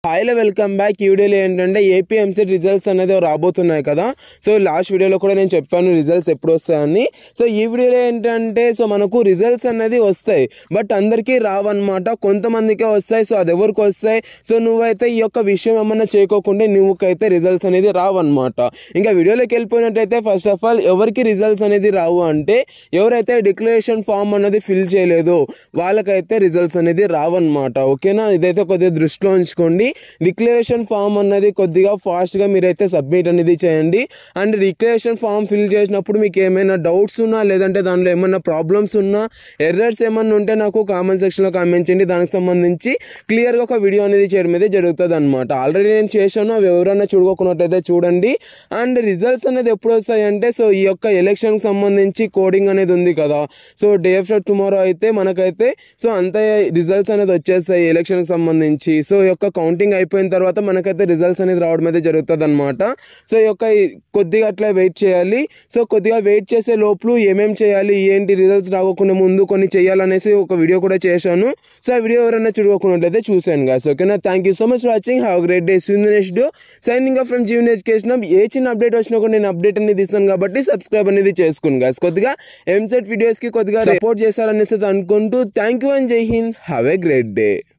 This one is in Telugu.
హాయ్లో వెల్కమ్ బ్యాక్. ఈ వీడియోలో ఏంటంటే ఏపీ ఎంసెట్ రిజల్ట్స్ అనేది రాబోతున్నాయి కదా. సో లాస్ట్ వీడియోలో కూడా నేను చెప్పాను రిజల్ట్స్ ఎప్పుడు వస్తాయని. సో ఈ వీడియోలో ఏంటంటే మనకు రిజల్ట్స్ అనేది వస్తాయి, బట్ అందరికీ రావన్నమాట, కొంతమందికే వస్తాయి. సో అది ఎవరికి వస్తాయి? సో నువ్వైతే ఈ యొక్క విషయం ఏమన్నా చేయకోకుండా నువ్వుకైతే రిజల్ట్స్ అనేది రావన్నమాట. ఇంకా వీడియోలోకి వెళ్ళిపోయినట్టయితే ఫస్ట్ ఆఫ్ ఆల్ ఎవరికి రిజల్ట్స్ అనేది రావు అంటే ఎవరైతే డిక్లరేషన్ ఫామ్ అనేది ఫిల్ చేయలేదో వాళ్ళకైతే రిజల్ట్స్ అనేది రావన్నమాట. ఓకేనా, ఇదైతే కొద్దిగా దృష్టిలో ఉంచుకోండి. డిక్లరేషన్ ఫామ్ అన్నది కొద్దిగా ఫాస్ట్గా మీరైతే సబ్మిట్ అనేది చేయండి. అండ్ డిక్లరేషన్ ఫామ్ ఫిల్ చేసినప్పుడు మీకు ఏమైనా డౌట్స్ ఉన్నా, లేదంటే దానిలో ఏమైనా ప్రాబ్లమ్స్ ఉన్నా, ఎర్రర్స్ ఏమన్నా ఉంటే నాకు కామెంట్ సెక్షన్లో కామెంట్ చేయండి. దానికి సంబంధించి క్లియర్గా ఒక వీడియో అనేది చేయడం అయితే జరుగుతుంది అనమాట. ఆల్రెడీ నేను చేశాను, అవి ఎవరైనా చూడకున్నట్టయితే చూడండి. అండ్ రిజల్ట్స్ అనేది ఎప్పుడు వస్తాయంటే ఈ యొక్క ఎలక్షన్కి సంబంధించి కోడింగ్ అనేది ఉంది కదా. సో డే ఆఫ్టర్ టుమారో అయితే మనకైతే అంతే రిజల్ట్స్ అనేది వచ్చేస్తాయి ఎలక్షన్కి సంబంధించి. సో ఈ యొక్క కౌంటింగ్ అయిపోయిన తర్వాత మనకైతే రిజల్ట్స్ అనేది రావడం అయితే జరుగుతుంది అనమాట. సో ఈ యొక్క కొద్దిగా అట్లా వెయిట్ చేయాలి. సో కొద్దిగా వెయిట్ చేసే లోపల ఏమేమి చేయాలి, ఏంటి, రిజల్ట్స్ రాకుండా ముందు కొన్ని చేయాలనేసి ఒక వీడియో కూడా చేశాను. సో ఆ వీడియో ఎవరైనా చూడకున్నట్లయితే చూసాను గాయ్స్. ఓకేనా, thank you so much for watching. Have great day. See you in the next video. Signing off from Jeevan education. ఏ చిన్న అప్డేట్ వచ్చినా కూడా నేను అప్డేట్ అనేది ఇస్తాను కాబట్టి సబ్స్క్రైబ్ అనేది చేసుకోండి గాయ్స్. కొద్దిగా ఎంసెట్ వీడియోస్కి కొద్దిగా సపోర్ట్ చేశారనేసి అనుకుంటూ థ్యాంక్ యూ అండ్ జై Hind. Have a great day.